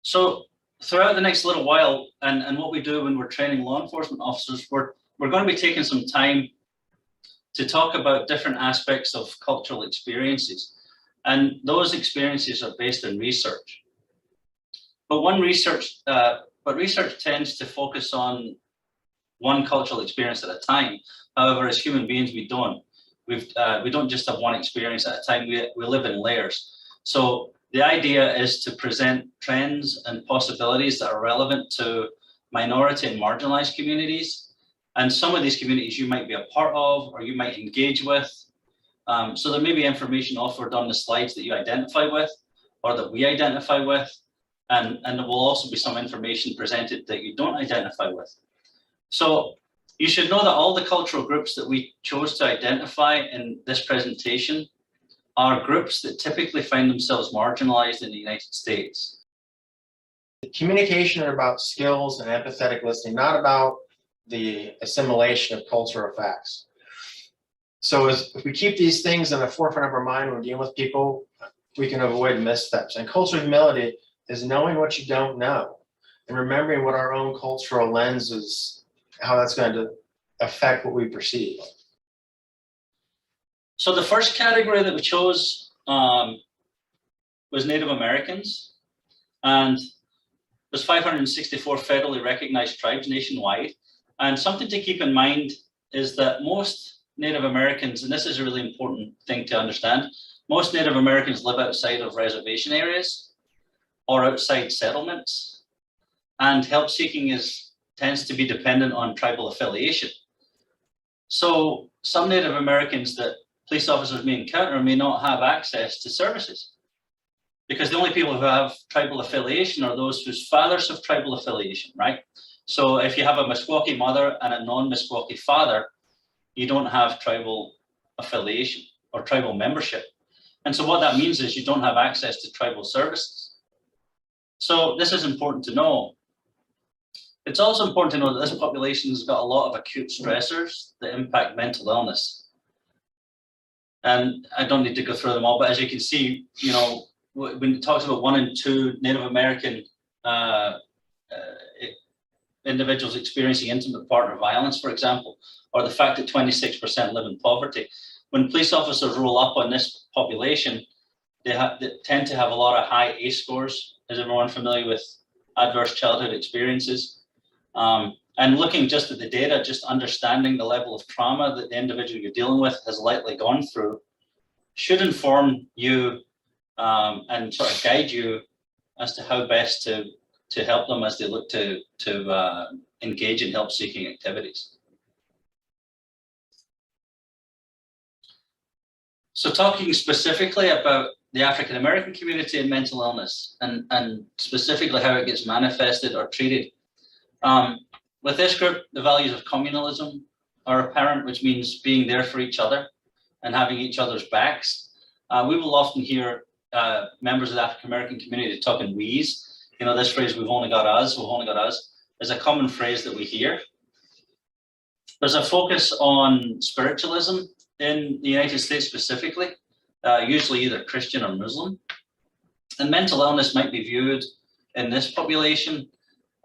So throughout the next little while, and what we do when we're training law enforcement officers, we're going to be taking some time to talk about different aspects of cultural experiences. And those experiences are based on research. But research tends to focus on one cultural experience at a time. However, as human beings, we don't. We don't just have one experience at a time. We live in layers. So the idea is to present trends and possibilities that are relevant to minority and marginalized communities. And some of these communities you might be a part of or you might engage with. So there may be information offered on the slides that you identify with or that we identify with. And there will also be some information presented that you don't identify with. So you should know that all the cultural groups that we chose to identify in this presentation are groups that typically find themselves marginalized in the United States. Communication are about skills and empathetic listening, not about the assimilation of cultural facts. So if we keep these things in the forefront of our mind when we're dealing with people, we can avoid missteps. And cultural humility is knowing what you don't know and remembering what our own cultural lens is, how that's going to affect what we perceive. So the first category that we chose was Native Americans, and there's 564 federally recognized tribes nationwide. And something to keep in mind is that most Native Americans, and this is a really important thing to understand, most Native Americans live outside of reservation areas or outside settlements, and help seeking tends to be dependent on tribal affiliation. So some Native Americans that police officers may encounter may not have access to services because the only people who have tribal affiliation are those whose fathers have tribal affiliation, right? So if you have a Meskwaki mother and a non-Meskwaki father, you don't have tribal affiliation or tribal membership. And so what that means is you don't have access to tribal services. So this is important to know. It's also important to know that this population has got a lot of acute stressors that impact mental illness. And I don't need to go through them all, but as you can see, you know, when it talks about 1 in 2 Native American individuals experiencing intimate partner violence, for example, or the fact that 26% live in poverty, when police officers roll up on this population, they tend to have a lot of high ACE scores. Is everyone familiar with adverse childhood experiences? And looking just at the data, just understanding the level of trauma that the individual you're dealing with has likely gone through should inform you and sort of guide you as to how best to help them as they look to engage in help-seeking activities. So talking specifically about the African American community and mental illness, and specifically how it gets manifested or treated. With this group, the values of communalism are apparent, which means being there for each other and having each other's backs. We will often hear members of the African American community talk in we's. You know, this phrase, we've only got us, is a common phrase that we hear. There's a focus on spiritualism in the United States specifically, usually either Christian or Muslim. And mental illness might be viewed in this population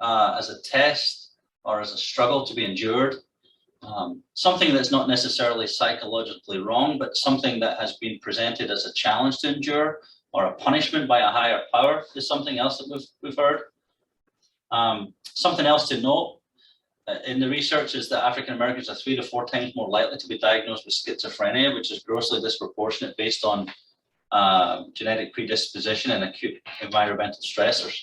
as a test or as a struggle to be endured. Something that's not necessarily psychologically wrong, but something that has been presented as a challenge to endure or a punishment by a higher power is something else that we've heard. Something else to note in the research is that African Americans are 3 to 4 times more likely to be diagnosed with schizophrenia, which is grossly disproportionate based on genetic predisposition and acute environmental stressors.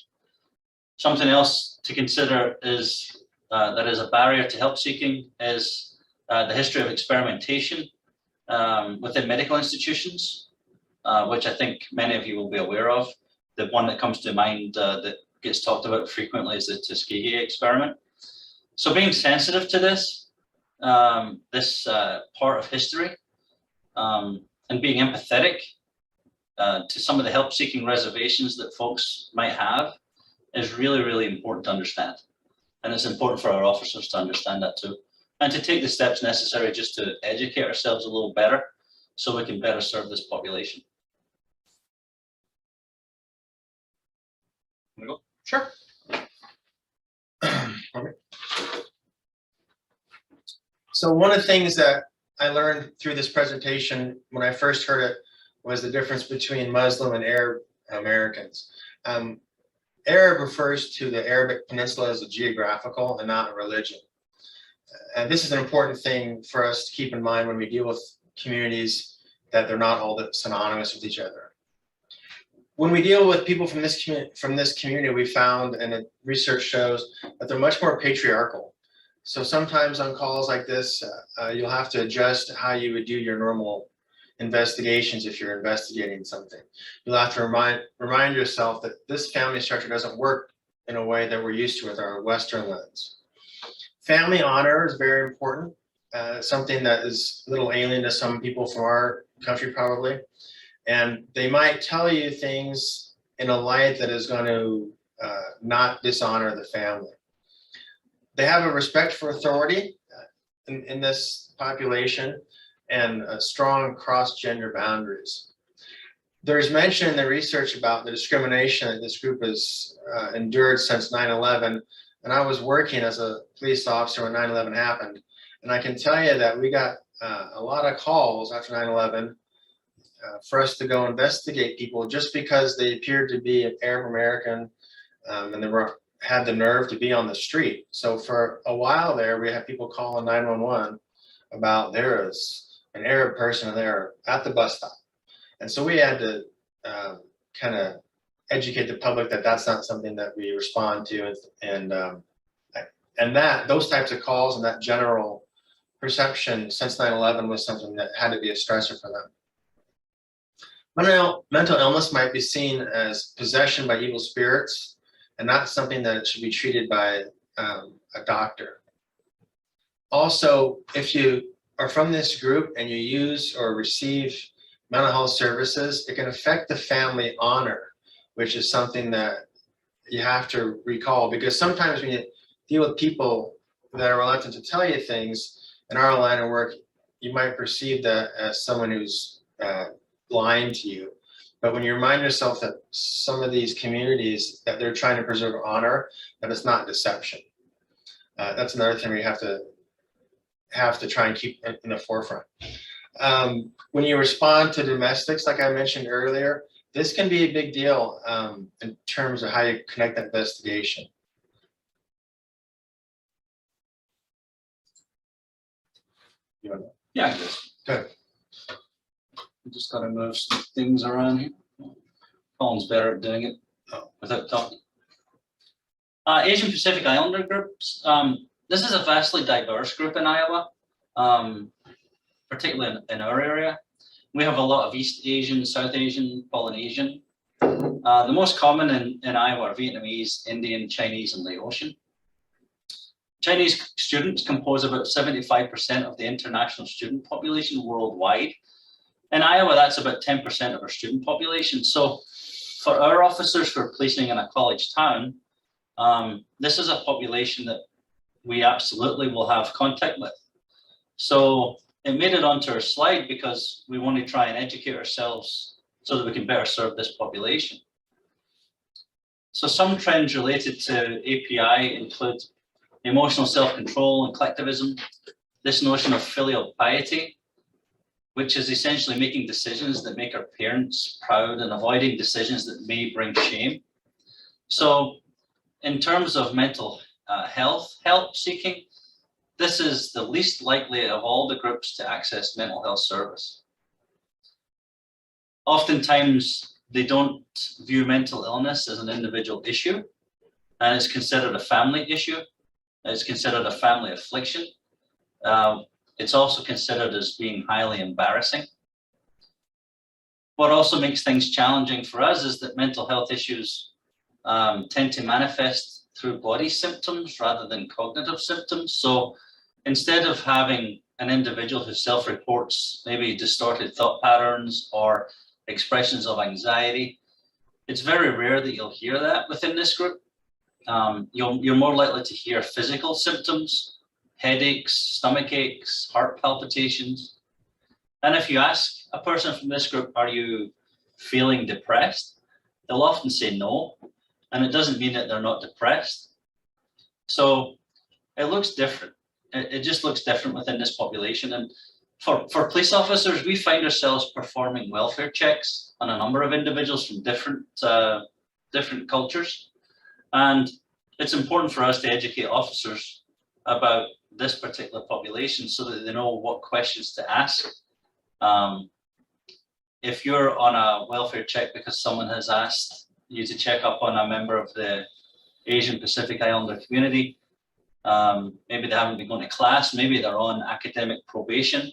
Something else to consider is that is a barrier to help seeking is the history of experimentation within medical institutions, which I think many of you will be aware of. The one that comes to mind that gets talked about frequently is the Tuskegee experiment. So being sensitive to this part of history and being empathetic to some of the help-seeking reservations that folks might have is really, really important to understand. And it's important for our officers to understand that too, and to take the steps necessary just to educate ourselves a little better so we can better serve this population. Sure. So one of the things that I learned through this presentation when I first heard it was the difference between Muslim and Arab Americans. Arab refers to the Arabic Peninsula as a geographical and not a religion. And this is an important thing for us to keep in mind when we deal with communities, that they're not all that synonymous with each other. When we deal with people from this community, we found, and the research shows, that they're much more patriarchal. So sometimes on calls like this, you'll have to adjust how you would do your normal investigations if you're investigating something. You'll have to remind yourself that this family structure doesn't work in a way that we're used to with our Western lens. Family honor is very important, something that is a little alien to some people from our country probably. And they might tell you things in a light that is going to not dishonor the family. They have a respect for authority in this population, and strong cross-gender boundaries. There's mention in the research about the discrimination that this group has endured since 9/11, and I was working as a police officer when 9/11 happened, and I can tell you that we got a lot of calls after 9/11 for us to go investigate people just because they appeared to be an Arab American, and they had the nerve to be on the street. So for a while there, we had people calling 911 about there is an Arab person there at the bus stop. And so we had to kind of educate the public that that's not something that we respond to. And that those types of calls and that general perception since 9/11 was something that had to be a stressor for them. Mental illness might be seen as possession by evil spirits and not something that should be treated by a doctor. Also, if you are from this group and you use or receive mental health services, it can affect the family honor, which is something that you have to recall, because sometimes when you deal with people that are reluctant to tell you things in our line of work, you might perceive that as someone who's lying to you. But when you remind yourself that some of these communities, that they're trying to preserve honor, that it's not deception. That's another thing we have to try and keep in the forefront. When you respond to domestics, like I mentioned earlier, this can be a big deal in terms of how you connect that investigation. You want to? Yeah, I guess. Good. We just got to move some things around here. Colin's better at doing it without talking. Asian Pacific Islander groups. This is a vastly diverse group in Iowa, particularly in our area. We have a lot of East Asian, South Asian, Polynesian. The most common in Iowa are Vietnamese, Indian, Chinese, and Laotian. Chinese students compose about 75% of the international student population worldwide. In Iowa, that's about 10% of our student population. So for our officers who are policing in a college town, this is a population that we absolutely will have contact with. So it made it onto our slide because we want to try and educate ourselves so that we can better serve this population. So some trends related to API include emotional self-control and collectivism, this notion of filial piety, which is essentially making decisions that make our parents proud and avoiding decisions that may bring shame. So in terms of mental health help seeking, this is the least likely of all the groups to access mental health service. Oftentimes, they don't view mental illness as an individual issue, and it's considered a family issue. It's considered a family affliction. It's also considered as being highly embarrassing. What also makes things challenging for us is that mental health issues tend to manifest through body symptoms rather than cognitive symptoms. So instead of having an individual who self-reports maybe distorted thought patterns or expressions of anxiety, it's very rare that you'll hear that within this group. You're more likely to hear physical symptoms, headaches, stomach aches, heart palpitations. And if you ask a person from this group, are you feeling depressed? They'll often say no. and it doesn't mean that they're not depressed. So it looks different. It just looks different within this population. And for police officers, we find ourselves performing welfare checks on a number of individuals from different cultures. And it's important for us to educate officers about this particular population so that they know what questions to ask. If you're on a welfare check because someone has asked you to check up on a member of the Asian Pacific Islander community, maybe they haven't been going to class, maybe they're on academic probation.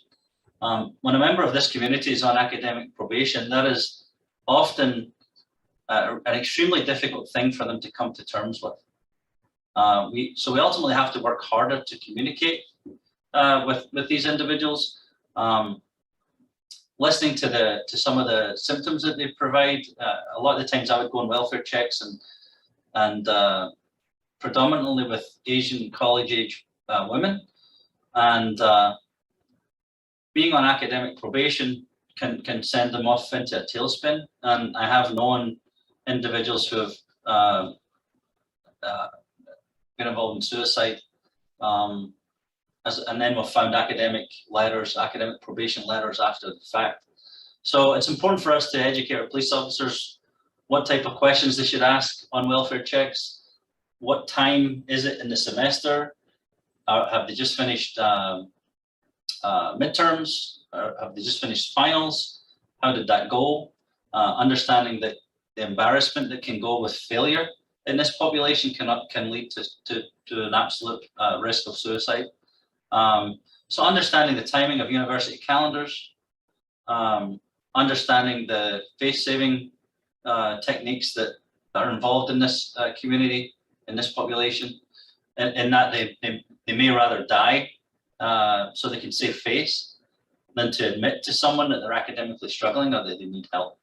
When a member of this community is on academic probation, that is often an extremely difficult thing for them to come to terms with. So we ultimately have to work harder to communicate with these individuals, listening to some of the symptoms that they provide. A lot of the times I would go on welfare checks and predominantly with Asian college age women, and being on academic probation can send them off into a tailspin. And I have known individuals who have been involved in suicide, and then we've found academic probation letters after the fact. So it's important for us to educate our police officers what type of questions they should ask on welfare checks. What time is it in the semester? Have they just finished midterms? Or have they just finished finals? How did that go? Understanding that the embarrassment that can go with failure in this population can lead to an absolute risk of suicide. So understanding the timing of university calendars, understanding the face-saving techniques that are involved in this community, in this population, and that they may rather die so they can save face than to admit to someone that they're academically struggling or that they need help.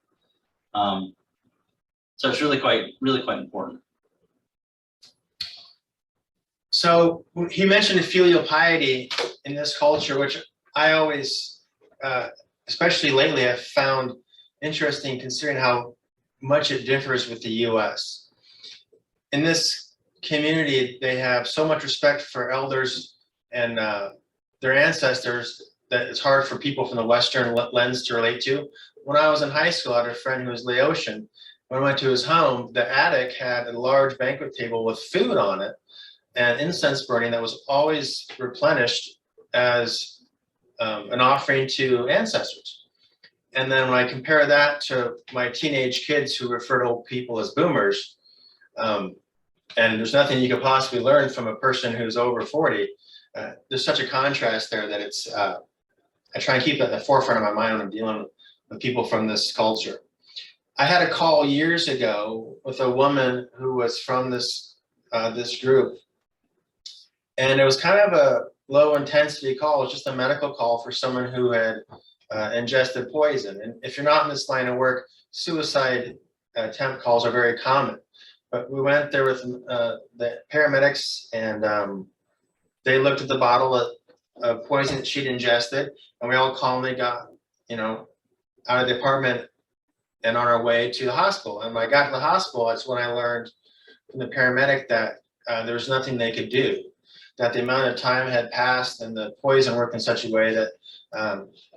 So it's really quite important. So he mentioned filial piety in this culture, which I always, especially lately, have found interesting considering how much it differs with the US. In this community, they have so much respect for elders and their ancestors that it's hard for people from the Western lens to relate to. When I was in high school, I had a friend who was Laotian. When I went to his home, the attic had a large banquet table with food on it and incense burning that was always replenished as an offering to ancestors. And then when I compare that to my teenage kids who refer to old people as boomers, and there's nothing you could possibly learn from a person who's over 40, there's such a contrast there that it's, I try and keep that at the forefront of my mind when I'm dealing with people from this culture. I had a call years ago with a woman who was from this group, and it was kind of a low intensity call. It was just a medical call for someone who had ingested poison. And if you're not in this line of work, suicide attempt calls are very common. But we went there with the paramedics, and they looked at the bottle of poison that she'd ingested, and we all calmly got, out of the apartment and on our way to the hospital. And when I got to the hospital, that's when I learned from the paramedic that there was nothing they could do, that the amount of time had passed and the poison worked in such a way that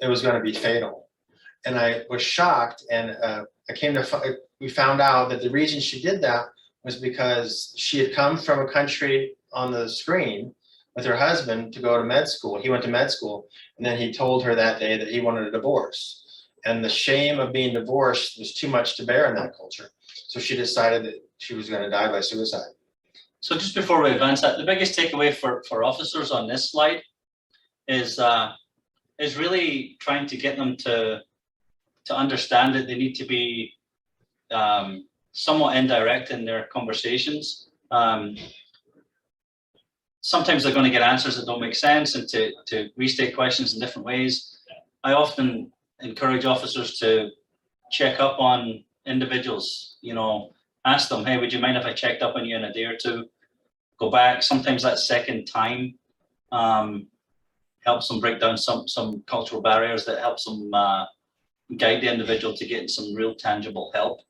it was going to be fatal. And I was shocked, and we found out that the reason she did that was because she had come from a country on the screen with her husband to go to med school. He went to med school, and then he told her that day that he wanted a divorce. And the shame of being divorced was too much to bear in that culture. So she decided that she was going to die by suicide. So just before we advance that, the biggest takeaway for officers on this slide is really trying to get them to understand that they need to be somewhat indirect in their conversations. Sometimes they're going to get answers that don't make sense, and to restate questions in different ways. I often encourage officers to check up on individuals, ask them, hey, would you mind if I checked up on you in a day or two? Go back. Sometimes that second time helps them break down some cultural barriers, that helps them guide the individual to getting some real tangible help.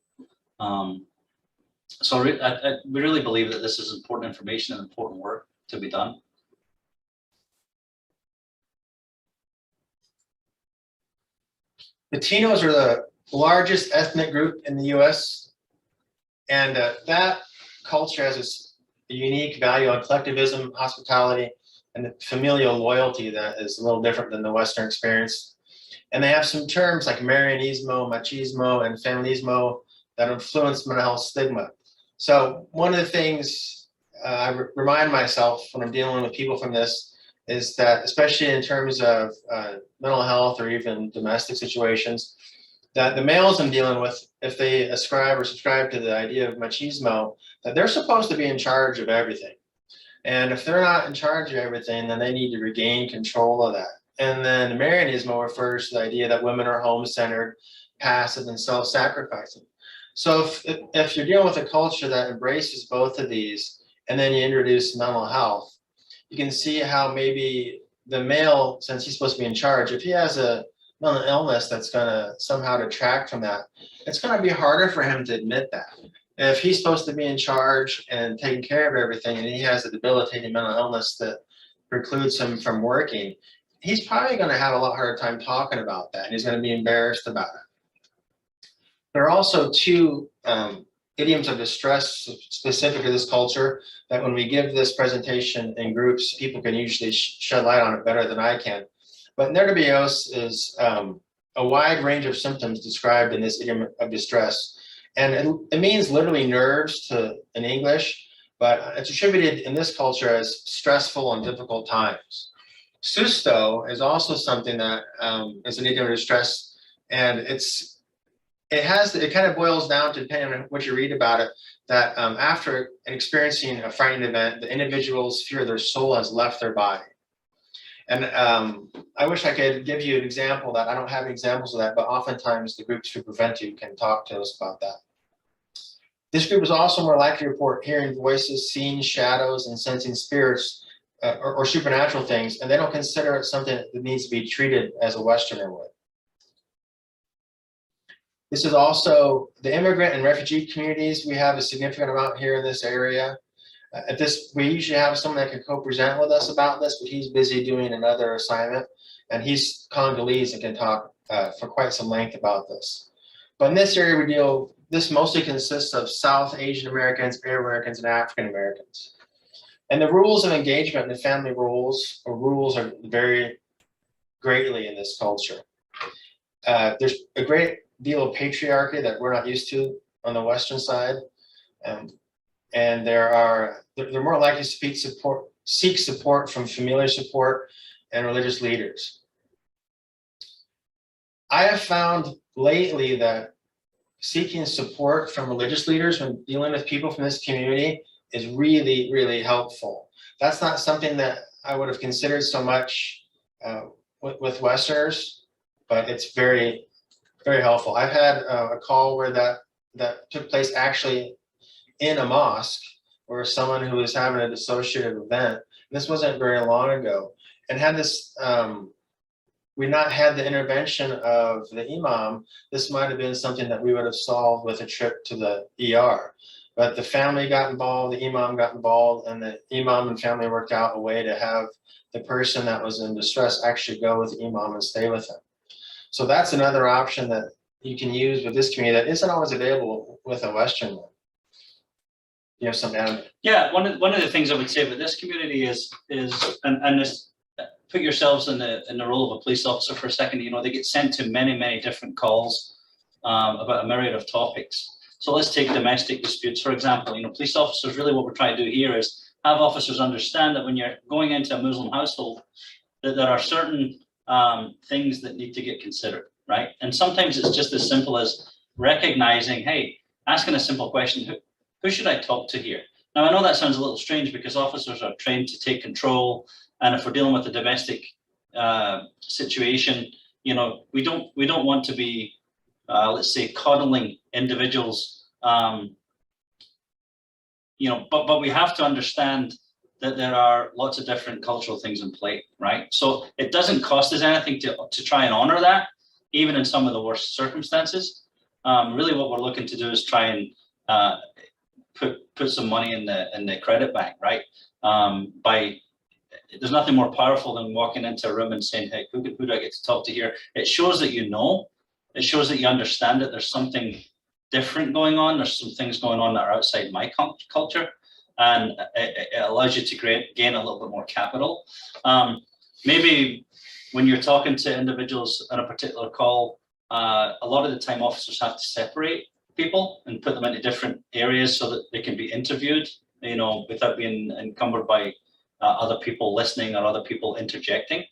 So we really believe that this is important information and important work to be done. Latinos are the largest ethnic group in the US, and that culture has a unique value on collectivism, hospitality, and the familial loyalty that is a little different than the Western experience. And they have some terms like Marianismo, machismo, and feminismo that influence mental health stigma. So one of the things I remind myself when I'm dealing with people from this is that, especially in terms of mental health or even domestic situations, that the males I'm dealing with, if they ascribe or subscribe to the idea of machismo, that they're supposed to be in charge of everything. And if they're not in charge of everything, then they need to regain control of that. And then Marianismo refers to the idea that women are home-centered, passive, and self-sacrificing. So if you're dealing with a culture that embraces both of these, and then you introduce mental health, you can see how maybe the male, since he's supposed to be in charge, if he has a mental illness that's going to somehow detract from that, it's going to be harder for him to admit that. If he's supposed to be in charge and taking care of everything, and he has a debilitating mental illness that precludes him from working, he's probably going to have a lot harder time talking about that, and he's going to be embarrassed about it. There are also two idioms of distress specific to this culture that when we give this presentation in groups, people can usually shed light on it better than I can. But nervios is a wide range of symptoms described in this idiom of distress. And it means literally nerves in English, but it's attributed in this culture as stressful and difficult times. Susto is also something that is an idiom of distress, and it kind of boils down to, depending on what you read about it, that after experiencing a frightening event, the individual's fear their soul has left their body. And I wish I could give you an example that I don't have examples of that, but oftentimes the groups who prevent you can talk to us about that. This group is also more likely to report hearing voices, seeing shadows, and sensing spirits or supernatural things, and they don't consider it something that needs to be treated as a Westerner would. This is also the immigrant and refugee communities. We have a significant amount here in this area. We usually have someone that can co-present with us about this, but he's busy doing another assignment, and he's Congolese and can talk for quite some length about this. But in this area, this mostly consists of South Asian Americans, Arab Americans, and African Americans. And the rules of engagement and the family rules are vary greatly in this culture. There's a great deal of patriarchy that we're not used to on the Western side. And they're more likely to seek support from familiar support and religious leaders. I have found lately that seeking support from religious leaders when dealing with people from this community is really, really helpful. That's not something that I would have considered so much with Westerners, but it's very, very helpful. I've had a call where that took place actually in a mosque, where someone who was having a dissociative event, and this wasn't very long ago, and had this, we not had the intervention of the imam, this might have been something that we would have solved with a trip to the ER. But the family got involved, the imam got involved, and the imam and family worked out a way to have the person that was in distress actually go with the imam and stay with him. So that's another option that you can use with this community that isn't always available with a Western one. You have some add? Yeah, one of the things I would say about this community is this, put yourselves in the role of a police officer for a second. You know, they get sent to many different calls about a myriad of topics. So let's take domestic disputes, for example. You know, police officers, really what we're trying to do here is have officers understand that when you're going into a Muslim household, that there are certain things that need to get considered, right? And sometimes it's just as simple as recognizing, hey, asking a simple question, who should I talk to here? Now, I know that sounds a little strange because officers are trained to take control. And if we're dealing with a domestic situation, you know, we don't want to be, let's say, coddling individuals, you know, but we have to understand that there are lots of different cultural things in play, right? So it doesn't cost us anything to try and honor that, even in some of the worst circumstances. Really what we're looking to do is try and put some money in the credit bank, right? There's nothing more powerful than walking into a room and saying, hey, who do I get to talk to here? It shows that you know, it shows that you understand that there's something different going on. There's some things going on that are outside my culture, and it allows you to gain a little bit more capital. Maybe when you're talking to individuals on a particular call, a lot of the time officers have to separate people and put them into different areas so that they can be interviewed, you know, without being encumbered by other people listening or other people interjecting.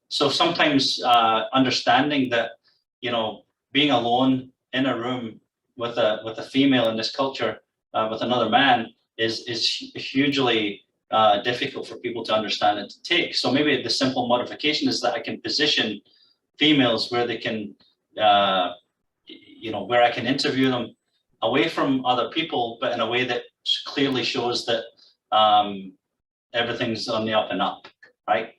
So sometimes understanding that, you know, being alone in a room with a female in this culture, with another man, is hugely difficult for people to understand and to take. So maybe the simple modification is that I can position females where they can, you know, where I can interview them away from other people, but in a way that clearly shows that everything's on the up and up, right?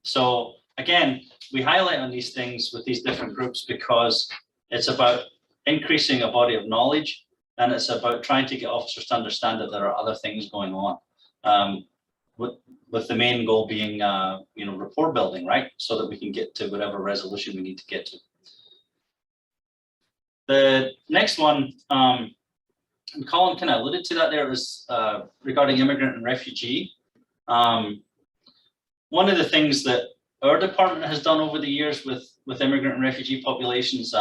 So again, we highlight on these things with these different groups because it's about increasing a body of knowledge, and it's about trying to get officers to understand that there are other things going on, with the main goal being, you know, rapport building, right? So that we can get to whatever resolution we need to get to. The next one, and Colin kind of alluded to that there, was regarding immigrant and refugee. One of the things that our department has done over the years with immigrant and refugee populations,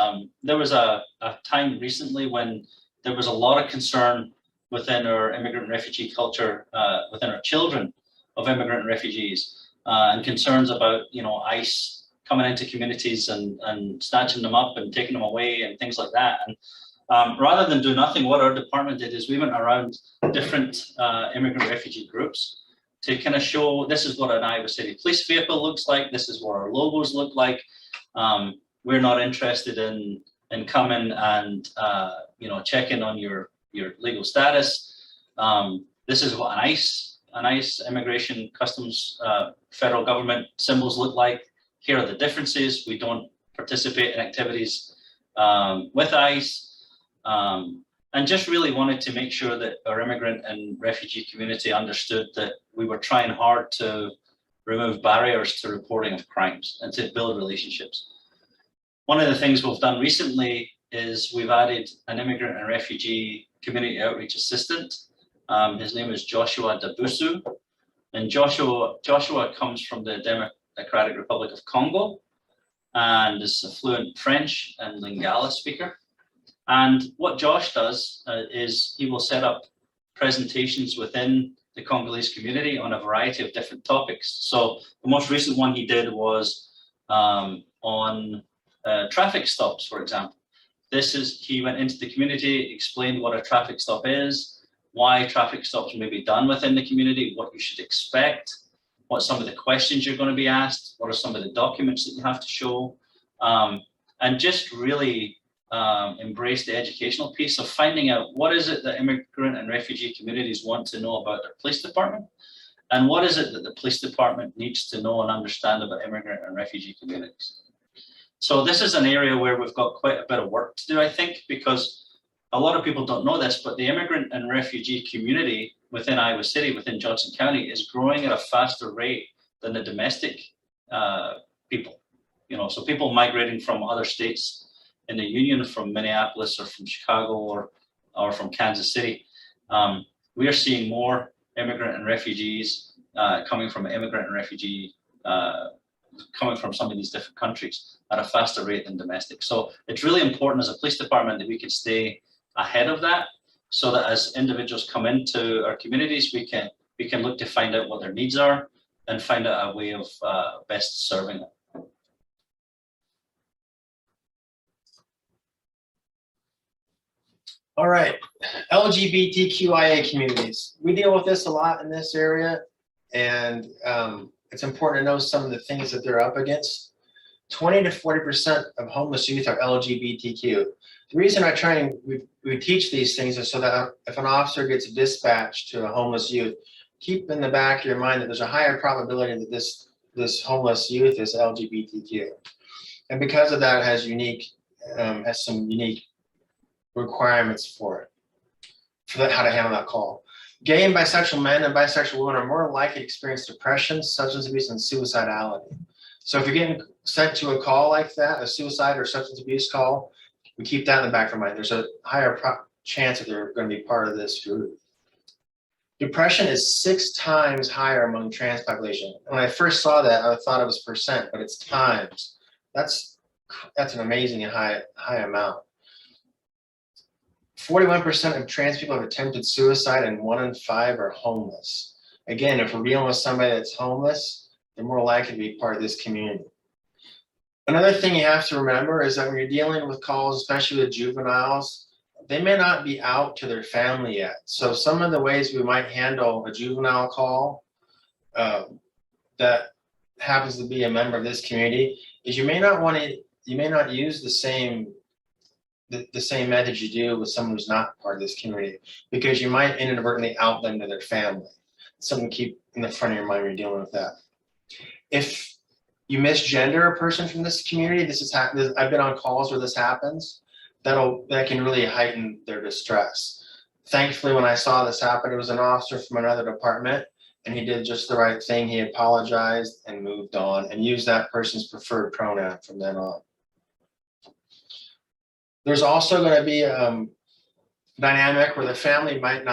there was a time recently when there was a lot of concern within our immigrant and refugee culture, within our children of immigrant and refugees, and concerns about, you know, ICE coming into communities and snatching them up and taking them away and things like that. And rather than do nothing, what our department did is we went around different immigrant refugee groups to kind of show, this is what an Iowa City police vehicle looks like, this is what our logos look like. We're not interested in coming and you know, checking on your legal status. This is what an ICE immigration customs federal government symbols look like. Here are the differences. We don't participate in activities with ICE, and just really wanted to make sure that our immigrant and refugee community understood that we were trying hard to remove barriers to reporting of crimes and to build relationships. One of the things we've done recently is we've added an immigrant and refugee community outreach assistant. His name is Joshua Dabusu, and Joshua comes from the Democratic Republic of Congo and is a fluent French and Lingala speaker. And what Josh does is he will set up presentations within the Congolese community on a variety of different topics. So the most recent one he did was on traffic stops, for example. He went into the community, explained what a traffic stop is, why traffic stops may be done within the community, what you should expect, what some of the questions you're going to be asked, what are some of the documents that you have to show, and just really embrace the educational piece of finding out what is it that immigrant and refugee communities want to know about their police department, and what is it that the police department needs to know and understand about immigrant and refugee communities. So this is an area where we've got quite a bit of work to do, I think, because a lot of people don't know this, but the immigrant and refugee community within Iowa City, within Johnston County, is growing at a faster rate than the domestic people. You know, so people migrating from other states in the union, from Minneapolis or from Chicago or from Kansas City. We are seeing more immigrant and refugees coming from some of these different countries at a faster rate than domestic. So it's really important as a police department that we can stay ahead of that, so that as individuals come into our communities, we can look to find out what their needs are and find out a way of best serving them. All right, LGBTQIA communities. We deal with this a lot in this area, and it's important to know some of the things that they're up against. 20 to 40% of homeless youth are LGBTQ. The reason I try and we teach these things is so that if an officer gets dispatched to a homeless youth, keep in the back of your mind that there's a higher probability that this homeless youth is LGBTQ. And because of that, it has some unique requirements for it. for that, how to handle that call. Gay and bisexual men and bisexual women are more likely to experience depression, substance abuse, and suicidality. So if you're getting sent to a call like that, a suicide or substance abuse call, we keep that in the back of our mind. There's a higher chance that they're going to be part of this group. Depression is 6 times higher among trans population. When I first saw that, I thought it was percent, but it's times. That's an amazing and high amount. 41% of trans people have attempted suicide, and 1 in 5 are homeless. Again, if we're dealing with somebody that's homeless, they're more likely to be part of this community. Another thing you have to remember is that when you're dealing with calls, especially with juveniles, they may not be out to their family yet. So some of the ways we might handle a juvenile call that happens to be a member of this community is you may not use the same methods you do with someone who's not part of this community, because you might inadvertently out them to their family. Something to keep in the front of your mind when you're dealing with that. If you misgender a person from this community, I've been on calls where this happens, that can really heighten their distress. Thankfully, when I saw this happen, it was an officer from another department, and he did just the right thing. He apologized and moved on and used that person's preferred pronoun from then on. There's also going to be a dynamic where the family might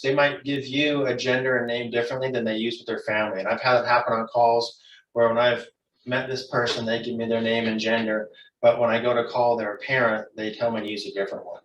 they might give you a gender and name differently than they use with their family. And I've had it happen on calls where when I've met this person, they give me their name and gender, but when I go to call their parent, they tell me to use a different one.